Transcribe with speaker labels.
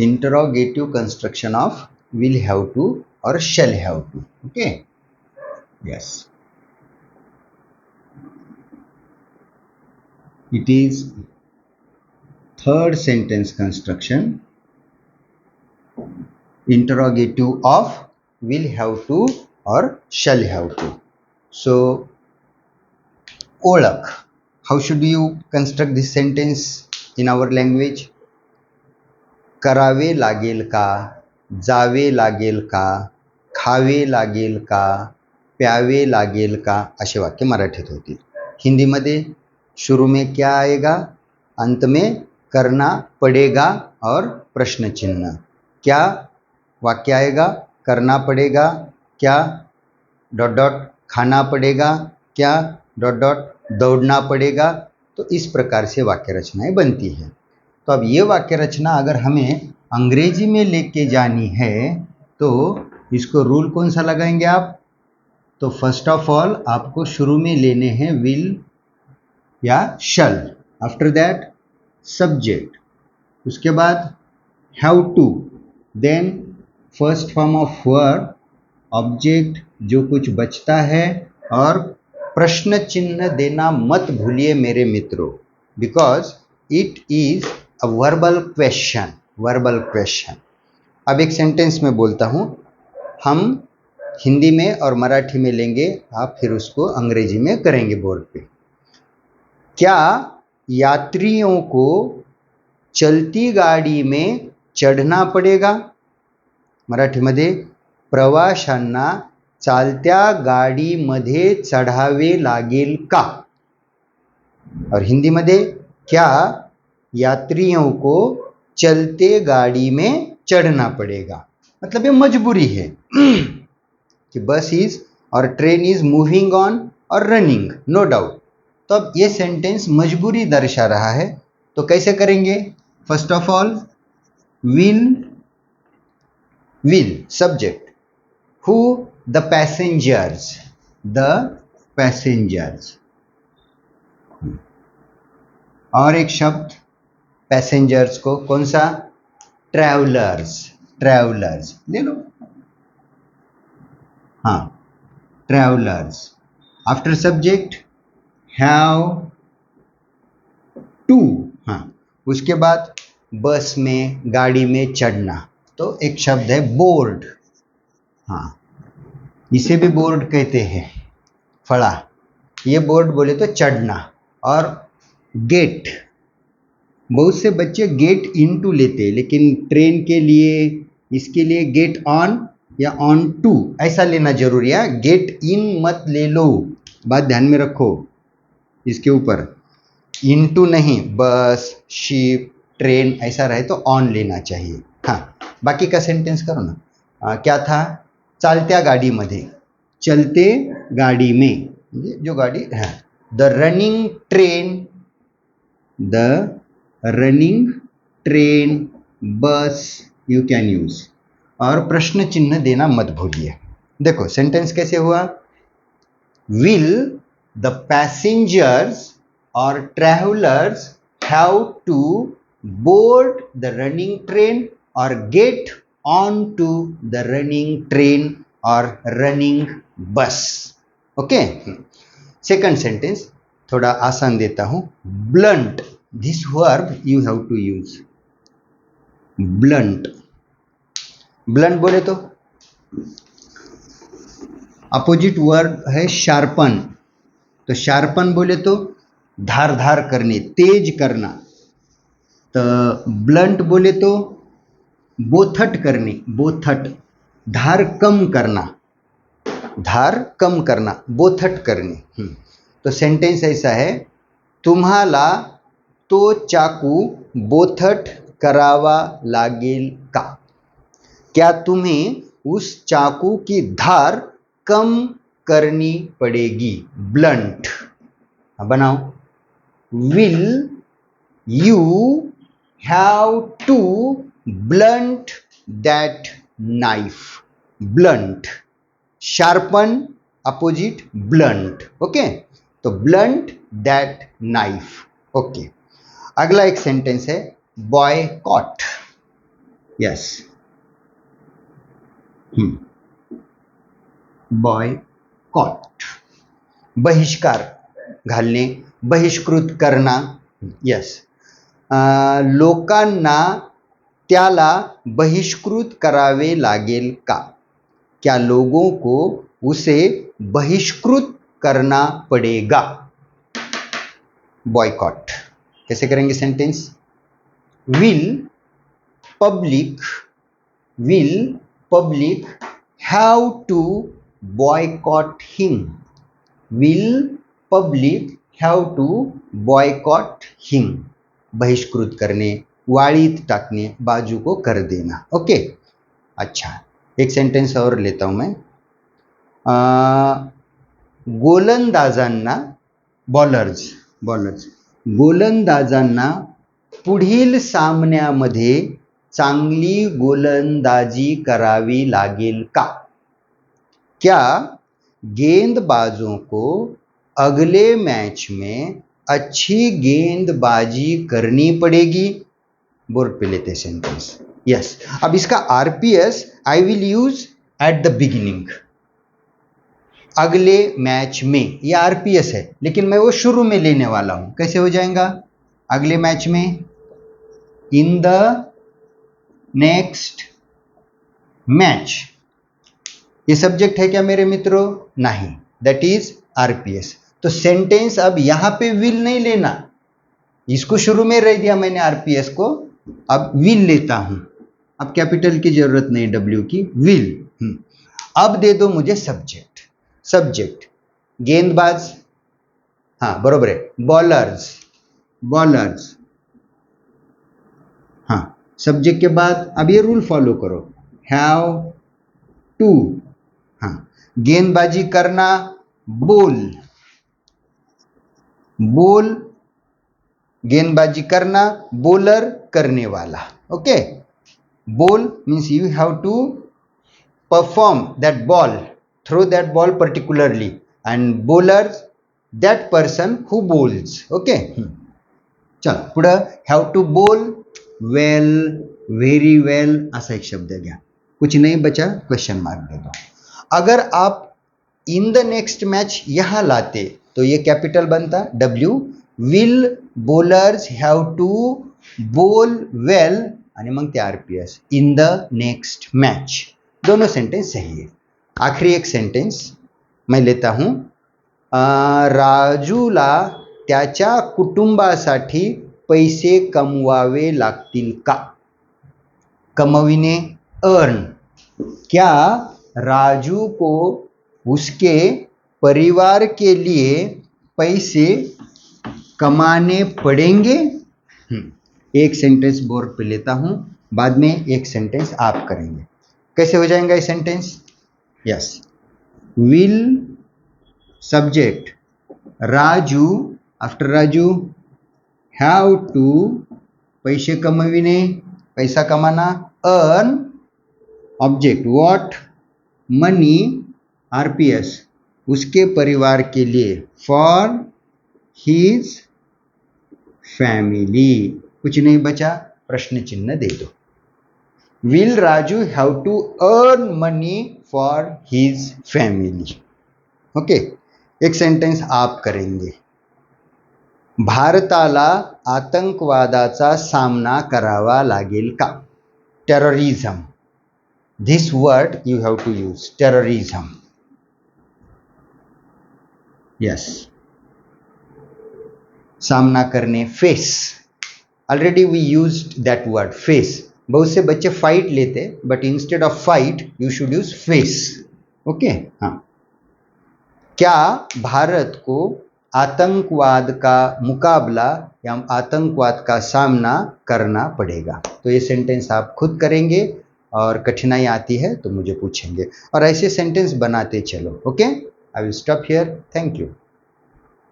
Speaker 1: interrogative construction of will have to or shall have to. Okay. Yes. It is third sentence construction. Interrogative of will have to or shall have to. So, ओळख. How should you construct this sentence in our language? करावे लागेल का, जावे लागेल का, खावे लागेल का, प्यावे लागेल का, असे वाक्य मराठीत होतील. हिंदीमध्ये शुरू में क्या आएगा, अंत में करना पड़ेगा और प्रश्न चिन्ह. क्या वाक्य आएगा, करना पड़ेगा, क्या डॉट डॉट खाना पड़ेगा, क्या डॉट डॉट दौड़ना पड़ेगा. तो इस प्रकार से वाक्य रचनाएं बनती है. तो अब ये वाक्य रचना अगर हमें अंग्रेजी में लेके जानी है तो इसको रूल कौन सा लगाएंगे आप? तो फर्स्ट ऑफ ऑल आपको शुरू में लेने हैं विल या शल, आफ्टर दैट सब्जेक्ट, उसके बाद have to, then first form of verb, object जो कुछ बचता है, और प्रश्न चिन्ह देना मत भूलिए मेरे मित्रों, because it is a verbal question. Verbal question. अब एक सेंटेंस में बोलता हूं, हम हिंदी में और मराठी में लेंगे, आप फिर उसको अंग्रेजी में करेंगे बोर्ड पे. क्या यात्रियों को चलती गाड़ी में चढ़ना पड़ेगा? मराठीमध्ये प्रवाशांना चालत्या गाडीमध्ये चढावे लागेल का? और हिंदी में क्या यात्रियों को चलते गाड़ी में चढ़ना पड़ेगा? मतलब ये मजबूरी है कि बस इज और ट्रेन इज मूविंग ऑन और रनिंग, नो डाउट. तो अब ये सेंटेंस मजबूरी दर्शा रहा है, तो कैसे करेंगे? First of all will subject, who, the passengers, the passengers. और एक शब्द पैसेंजर्स को कौन सा? ट्रैवलर्स. ट्रैवलर्स ले लो. हाँ, travellers. After subject have to. हाँ, उसके बाद बस में, गाड़ी में चढ़ना, तो एक शब्द है बोर्ड. हाँ, इसे भी बोर्ड कहते हैं, फड़ा. ये बोर्ड बोले तो चढ़ना. और गेट, बहुत से बच्चे गेट इन टू लेते हैं, लेकिन ट्रेन के लिए, इसके लिए गेट ऑन या ऑन टू ऐसा लेना जरूरी है. गेट इन मत ले लो, बात ध्यान में रखो इसके ऊपर. इन टू नहीं, बस, शिप, ट्रेन ऐसा रहे तो ऑन लेना चाहिए. हाँ, बाकी का सेंटेंस करो ना. क्या था? चालत्या गाडीमध्ये, चलते गाड़ी में, जो गाड़ी है. The running train, the running train, बस यू कैन यूज. और प्रश्न चिन्ह देना मत भूलिए. देखो सेंटेंस कैसे हुआ? विल द पैसेंजर्स और travellers have to board the running train or get on to the running train or running bus. Okay. Second sentence थोड़ा आसान देता हूं. Blunt, this verb you have to use. Blunt. Blunt बोले तो opposite verb है sharpen. तो sharpen बोले तो धार धार करने, तेज करना. तो ब्लंट बोले तो बोथट करने, बोथट. धार कम करना, धार कम करना, बोथट करणे. तो सेंटेंस ऐसा है, तुम्हाला तो चाकू बोथट करावा लागेल का? क्या तुम्हें उस चाकू की धार कम करनी पड़ेगी? ब्लंट. बनाओ. Will you have to blunt that knife. Blunt, sharpen, opposite blunt. Okay, तो blunt that knife. Okay. अगला एक सेंटेंस है boycott. यस, बॉयकॉट, बहिष्कार घालणे, बहिष्कृत करना. यस, लोकांना त्याला बहिष्कृत करावे लागेल का? क्या लोगों को उसे बहिष्कृत करना पड़ेगा? बॉयकॉट. कैसे करेंगे sentence? Will public have to boycott him? Will public have to boycott him? बहिष्कृत करने, वाळीत टाकने, बाजू को कर देना. ओके. अच्छा, एक सेंटेंस और लेता हूं मैं. गोलंदाजांना, बॉलर्स गोलंदाजांना पुढील सामन्यामध्ये चांगली गोलंदाजी करावी लागेल का? क्या गेंदबाजों को अगले मैच में अच्छी गेंदबाजी करनी पड़ेगी? बोर्ड पे लेते सेंटेंस. यस, अब इसका RPS I will use at the beginning. अगले मैच में, ये आरपीएस है, लेकिन मैं वो शुरू में लेने वाला हूं. कैसे हो जाएगा? अगले मैच में, इन द नेक्स्ट मैच. ये सब्जेक्ट है क्या मेरे मित्रों? नहीं, दैट इज आरपीएस. तो सेंटेंस अब यहां पे विल नहीं लेना, इसको शुरू में रह दिया मैंने आरपीएस को, अब विल लेता हूं. अब कैपिटल की जरूरत नहीं, डब्ल्यू की, विल. अब दे दो मुझे सब्जेक्ट गेंदबाज, हाँ बरोबर है, बॉलर्स. हाँ, सब्जेक्ट के बाद अब ये रूल फॉलो करो, हैव टू. हाँ, गेंदबाजी करना, बोल, गेंदबाजी करना, बोलर करने वाला. Okay. Bowl means you have to perform that ball, throw that ball particularly, and bowlers that person who bowls. Okay. चलो पुढं, have to bowl well, very well, असा एक शब्द घ्या. कुछ नहीं बचा, क्वेश्चन मार्क दे दो. अगर आप इन द नेक्स्ट मैच यहां लाते तो ये कैपिटल बनता W. Will bowlers have to bowl well, आणि मग ते RPS, in the next match. दोनों सेंटेंस सही है. आखिरी एक सेंटेंस मैं लेता हूं. राजूला त्याच्या कुटुंबासाठी पैसे कमवावे लागतील का? कमविने, अर्न. क्या राजू को उसके परिवार के लिए पैसे कमाने पड़ेंगे? एक सेंटेंस बोर्ड पे लेता हूं, बाद में एक सेंटेंस आप करेंगे. कैसे हो जाएगा ये sentence? Yes, will subject Raju, after Raju have to, पैसे कमविने, पैसा कमाना, earn, object what, money, RPS, उसके परिवार के लिए, फॉर हिज फैमिली. कुछ नहीं बचा, प्रश्न चिन्ह दे दो. Will Raju have to earn money for his family. Okay. एक सेंटेंस आप करेंगे. भारताला आतंकवादाचा सामना करावा लागेल का? Terrorism. This word you have to use, terrorism. Yes, सामना करने, face. Already we used that word, face. बहुत से बच्चे फाइट लेते, but instead of fight you should use face. Okay. हाँ, क्या भारत को आतंकवाद का मुकाबला या आतंकवाद का सामना करना पड़ेगा? तो ये सेंटेंस आप खुद करेंगे, और कठिनाई आती है तो मुझे पूछेंगे, और ऐसे सेंटेंस बनाते चलो. Okay, I will stop here. Thank you.